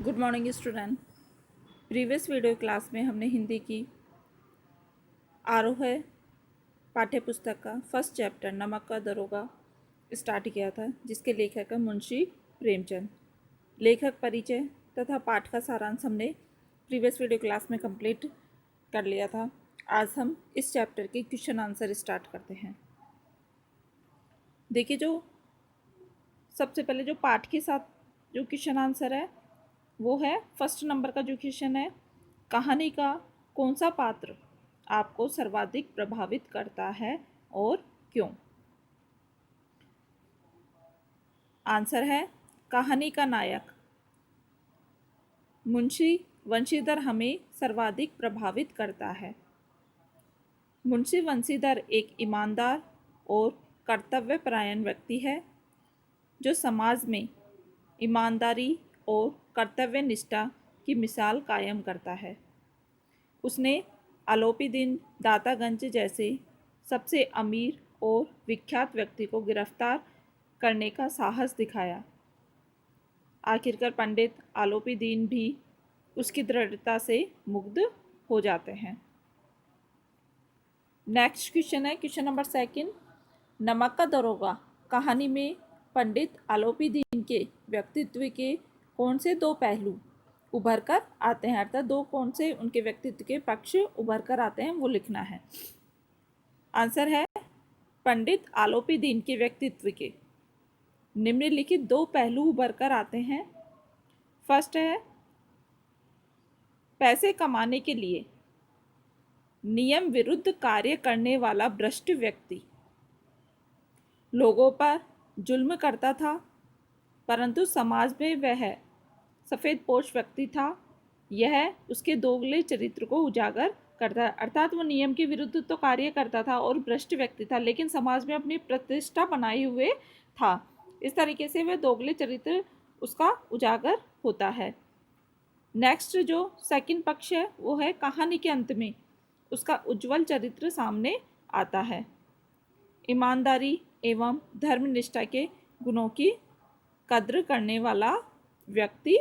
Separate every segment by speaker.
Speaker 1: Good morning student. Previous video class में हमने हिंदी की आरोह पाठ्य पुस्तक का फर्स्ट चैप्टर नमक का दरोगा स्टार्ट किया था, जिसके लेखक है मुंशी प्रेमचंद। लेखक परिचय तथा पाठ का सारांश हमने प्रीवियस वीडियो क्लास में कंप्लीट कर लिया था। आज हम इस चैप्टर के क्वेश्चन आंसर स्टार्ट करते हैं। देखिए, जो सबसे पहले जो पाठ के साथ जो क्वेश्चन आंसर है वो है फर्स्ट नंबर का जो क्वेश्चन है, कहानी का कौन सा पात्र आपको सर्वाधिक प्रभावित करता है और क्यों। आंसर है कहानी का नायक मुंशी वंशीधर हमें सर्वाधिक प्रभावित करता है। मुंशी वंशीधर एक ईमानदार और कर्तव्यपरायण व्यक्ति है जो समाज में ईमानदारी और कर्तव्य निष्ठा की मिसाल कायम करता है। उसने आलोपीदीन दातागंज जैसे सबसे अमीर और विख्यात व्यक्ति को गिरफ्तार करने का साहस दिखाया। आखिरकार पंडित आलोपीदीन भी उसकी दृढ़ता से मुग्ध हो जाते हैं। नेक्स्ट क्वेश्चन है क्वेश्चन नंबर सेकंड, नमक का दरोगा कहानी में पंडित आलोपीदीन के व्यक्तित्व के कौन से दो पहलू उभर कर आते हैं, अर्थात दो कौन से उनके व्यक्तित्व के पक्ष उभर कर आते हैं वो लिखना है। आंसर है पंडित आलोपीदीन के व्यक्तित्व के निम्नलिखित दो पहलू उभर कर आते हैं। फर्स्ट है पैसे कमाने के लिए नियम विरुद्ध कार्य करने वाला भ्रष्ट व्यक्ति लोगों पर जुल्म करता था, परंतु समाज में वह सफ़ेदपोश व्यक्ति था। यह उसके दोगले चरित्र को उजागर करता है, अर्थात वो नियम के विरुद्ध तो कार्य करता था और भ्रष्ट व्यक्ति था, लेकिन समाज में अपनी प्रतिष्ठा बनाए हुए था। इस तरीके से वह दोगले चरित्र उसका उजागर होता है। नेक्स्ट जो सेकंड पक्ष है वो है कहानी के अंत में उसका उज्जवल चरित्र सामने आता है। ईमानदारी एवं धर्मनिष्ठा के गुणों की कद्र करने वाला व्यक्ति।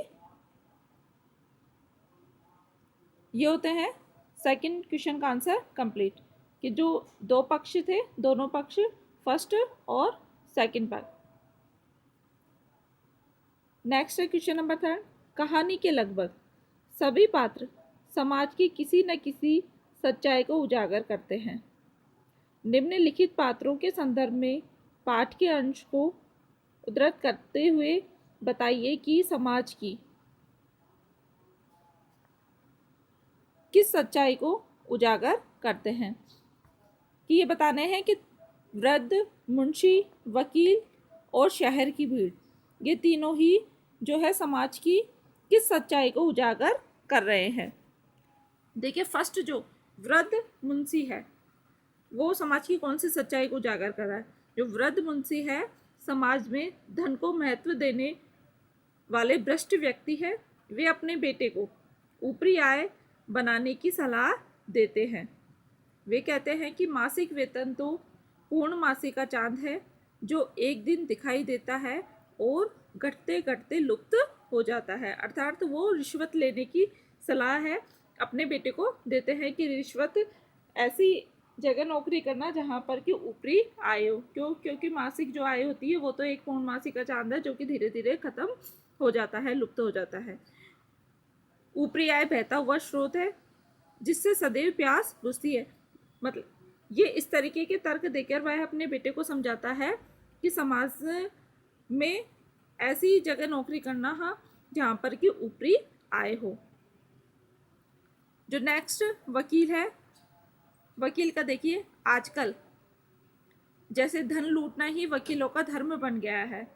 Speaker 1: ये होते हैं सेकंड क्वेश्चन का आंसर कंप्लीट, कि जो दो पक्ष थे दोनों पक्ष फर्स्ट और सेकंड पक्ष। नेक्स्ट है क्वेश्चन नंबर थर्ड, कहानी के लगभग सभी पात्र समाज की किसी न किसी सच्चाई को उजागर करते हैं। निम्नलिखित पात्रों के संदर्भ में पाठ के अंश को उद्धृत करते हुए बताइए कि समाज की किस सच्चाई को उजागर करते हैं। कि ये बताने हैं कि वृद्ध, मुंशी, वकील और शहर की भीड़, ये तीनों ही जो है समाज की किस सच्चाई को उजागर कर रहे हैं। देखिए, फर्स्ट जो वृद्ध मुंशी है वो समाज की कौन सी सच्चाई को उजागर कर रहा है। जो वृद्ध मुंशी है समाज में धन को महत्व देने वाले भ्रष्ट व्यक्ति है। वे अपने बेटे को ऊपरी आय बनाने की सलाह देते हैं। वे कहते हैं कि मासिक वेतन तो पूर्ण मासी का चांद है जो एक दिन दिखाई देता है और घटते घटते लुप्त हो जाता है, अर्थात वो रिश्वत लेने की सलाह है अपने बेटे को देते हैं कि रिश्वत ऐसी जगह नौकरी करना जहाँ पर कि ऊपरी आय हो। क्योंकि मासिक जो आय होती है वो तो एक पूर्ण मासी का चांद है जो कि धीरे धीरे खत्म हो जाता है, लुप्त हो जाता है। ऊपरी आय बहता हुआ स्रोत है जिससे सदैव प्यास बुझती है। मतलब ये इस तरीके के तर्क देकर वह अपने बेटे को समझाता है कि समाज में ऐसी जगह नौकरी करना हाँ जहाँ पर कि ऊपरी आय हो। जो नेक्स्ट वकील है, वकील का देखिए, आजकल जैसे धन लूटना ही वकीलों का धर्म बन गया है।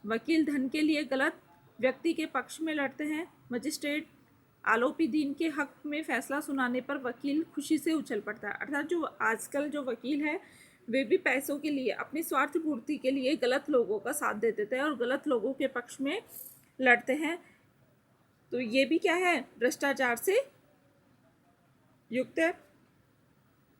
Speaker 1: वकील धन के लिए गलत व्यक्ति के पक्ष में लड़ते हैं। मजिस्ट्रेट आलोपीदीन के हक में फैसला सुनाने पर वकील खुशी से उछल पड़ता है, अर्थात जो आजकल जो वकील है वे भी पैसों के लिए, अपनी स्वार्थ पूर्ति के लिए गलत लोगों का साथ दे देते हैं और गलत लोगों के पक्ष में लड़ते हैं। तो ये भी क्या है, भ्रष्टाचार से युक्त है।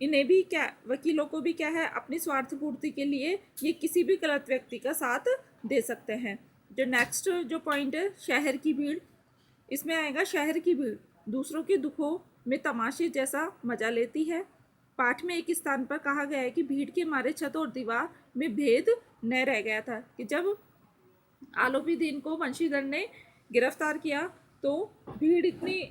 Speaker 1: इन्हें भी क्या, वकीलों को भी क्या है, अपनी स्वार्थ पूर्ति के लिए ये किसी भी गलत व्यक्ति का साथ दे सकते हैं। जो नेक्स्ट जो पॉइंट है शहर की भीड़, इसमें आएगा शहर की भीड़ दूसरों के दुखों में तमाशे जैसा मजा लेती है। पाठ में एक स्थान पर कहा गया है कि भीड़ के मारे छत और दीवार में भेद न रह गया था कि जब आलोपी दीन को वंशीधर ने गिरफ्तार किया तो भीड़ इतनी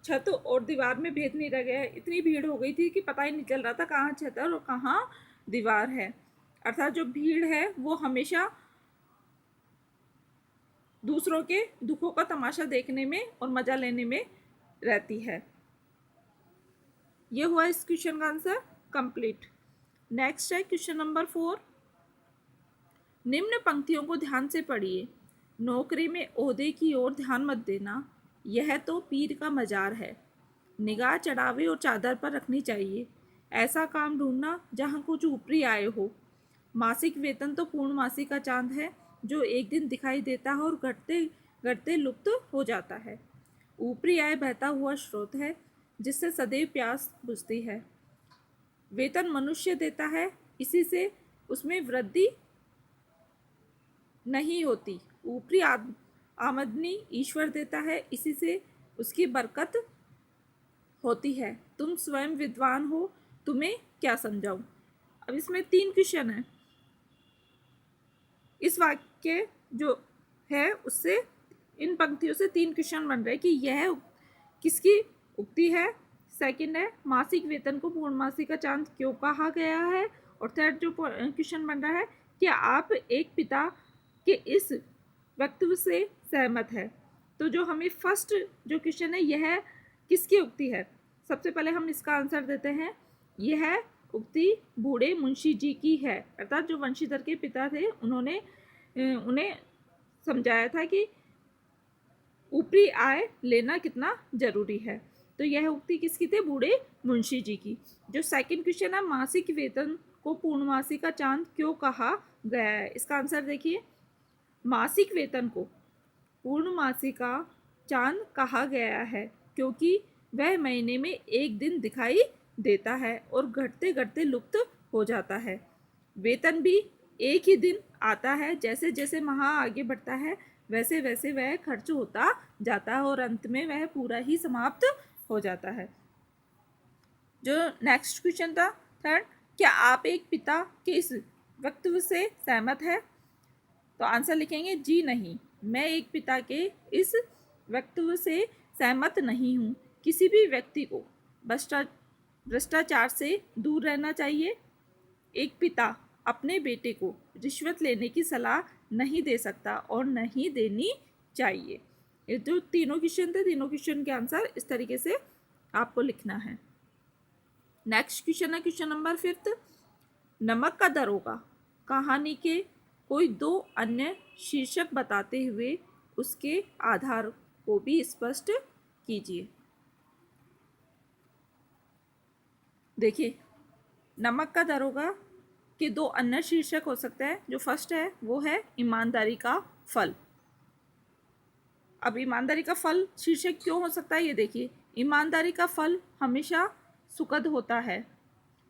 Speaker 1: छत और दीवार में भेद नहीं रह गया, इतनी भीड़ हो गई थी कि पता ही नहीं चल रहा था कहाँ छत है और कहाँ दीवार है। अर्थात जो भीड़ है वो हमेशा दूसरों के दुखों का तमाशा देखने में और मजा लेने में रहती है। ये हुआ इस क्वेश्चन का आंसर कंप्लीट। नेक्स्ट है क्वेश्चन नंबर 4। निम्न पंक्तियों को ध्यान से पढ़िए। नौकरी में ओहदे की ओर ध्यान मत देना, यह तो पीर का मजार है। निगाह चढ़ावे और चादर पर रखनी चाहिए। ऐसा काम ढूंढना जहाँ कुछ ऊपरी आय हो। मासिक वेतन तो पूर्णमासी का चांद है जो एक दिन दिखाई देता है और घटते घटते लुप्त हो जाता है। ऊपरी आय बहता हुआ स्रोत है जिससे सदैव प्यास बुझती है। वेतन मनुष्य देता है, इसी से उसमें वृद्धि नहीं होती। ऊपरी आमदनी ईश्वर देता है, इसी से उसकी बरकत होती है। तुम स्वयं विद्वान हो, तुम्हें क्या समझाऊं। अब इसमें 3 क्वेश्चन है। इस वाक्य जो है उससे इन पंक्तियों से 3 क्वेश्चन बन रहे हैं कि यह किसकी उक्ति है। सेकंड है मासिक वेतन को पूर्णमासी का चांद क्यों कहा गया है। और थर्ड जो क्वेश्चन बन रहा है कि आप एक पिता के इस वक्तव्य से सहमत है। तो जो हमें फर्स्ट जो क्वेश्चन है यह किसकी उक्ति है। सबसे पहले हम इसका आंसर देते हैं। यह उक्ति बूढ़े मुंशी जी की है, अर्थात जो वंशीधर के पिता थे उन्होंने उन्हें समझाया था कि ऊपरी आय लेना कितना जरूरी है। तो यह उक्ति किसकी थी, बूढ़े मुंशी जी की। जो सेकंड क्वेश्चन है मासिक वेतन को पूर्णमासी का चांद क्यों कहा गया है, इसका आंसर देखिए। मासिक वेतन को पूर्णमासी का चांद कहा गया है क्योंकि वह महीने में एक दिन दिखाई देता है और घटते घटते लुप्त हो जाता है। वेतन भी एक ही दिन आता है, जैसे जैसे माह आगे बढ़ता है वैसे वैसे वह खर्च होता जाता है और अंत में वह पूरा ही समाप्त हो जाता है। जो नेक्स्ट क्वेश्चन था थर्ड, क्या आप एक पिता के इस वक्तव्य से सहमत है। तो आंसर लिखेंगे जी नहीं, मैं एक पिता के इस वक्तव्य से सहमत नहीं हूँ। किसी भी व्यक्ति को भ्रष्टाचार से दूर रहना चाहिए। एक पिता अपने बेटे को रिश्वत लेने की सलाह नहीं दे सकता और नहीं देनी चाहिए। ये जो तीनों क्वेश्चन थे, तीनों क्वेश्चन के आंसर इस तरीके से आपको लिखना है। नेक्स्ट क्वेश्चन है क्वेश्चन नंबर 5। नमक का दरोगा कहानी के कोई 2 अन्य शीर्षक बताते हुए उसके आधार को भी स्पष्ट कीजिए। देखिए, नमक का दरोगा के 2 अन्य शीर्षक हो सकते हैं। जो फर्स्ट है वो है ईमानदारी का फल। अब ईमानदारी का फल शीर्षक क्यों हो सकता है ये देखिए। ईमानदारी का फल हमेशा सुखद होता है।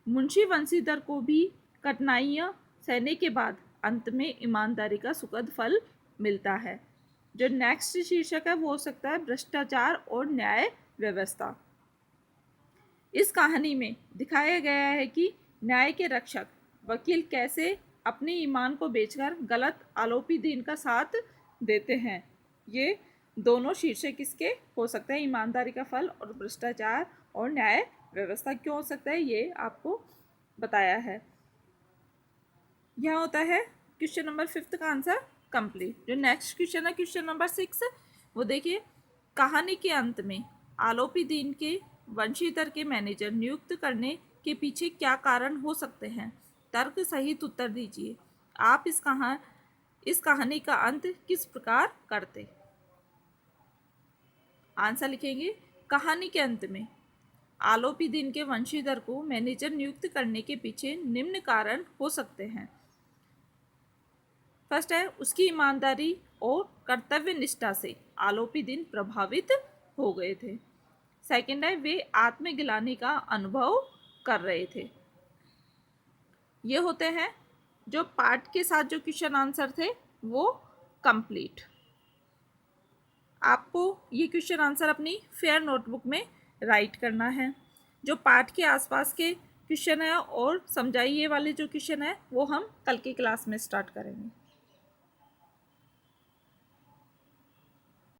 Speaker 1: मुंशी वंशीधर को भी कठिनाइयाँ सहने के बाद अंत में ईमानदारी का सुखद फल मिलता है। जो नेक्स्ट शीर्षक है वो हो सकता है भ्रष्टाचार और न्याय व्यवस्था। इस कहानी में दिखाया गया है कि न्याय के रक्षक वकील कैसे अपने ईमान को बेचकर गलत आरोपी दीन का साथ देते हैं। ये दोनों शीर्षक किसके हो सकते हैं, ईमानदारी का फल और भ्रष्टाचार और न्याय व्यवस्था। क्यों हो सकता है ये आपको बताया है। यह होता है क्वेश्चन नंबर 5 का आंसर कंप्लीट। जो नेक्स्ट क्वेश्चन है क्वेश्चन नंबर 6, वो देखिए। कहानी के अंत में आलोपी दीन के वंशीधर के मैनेजर नियुक्त करने के पीछे क्या कारण हो सकते हैं, तर्क सहित उत्तर दीजिए। आप इस कहानी का अंत किस प्रकार करते। आंसर लिखेंगे। कहानी के अंत में आलोपी दीन के वंशीधर को मैनेजर नियुक्त करने के पीछे निम्न कारण हो सकते हैं। फर्स्ट है उसकी ईमानदारी और कर्तव्य निष्ठा से आलोपी दीन प्रभावित हो गए थे। सेकंड है वे आत्मगिलानी का अनुभव कर रहे थे। ये होते हैं जो पार्ट के साथ जो क्वेश्चन आंसर थे वो कंप्लीट। आपको ये क्वेश्चन आंसर अपनी फेयर नोटबुक में राइट करना है। जो पाठ के आसपास के क्वेश्चन है और समझाइए वाले जो क्वेश्चन है वो हम कल की क्लास में स्टार्ट करेंगे।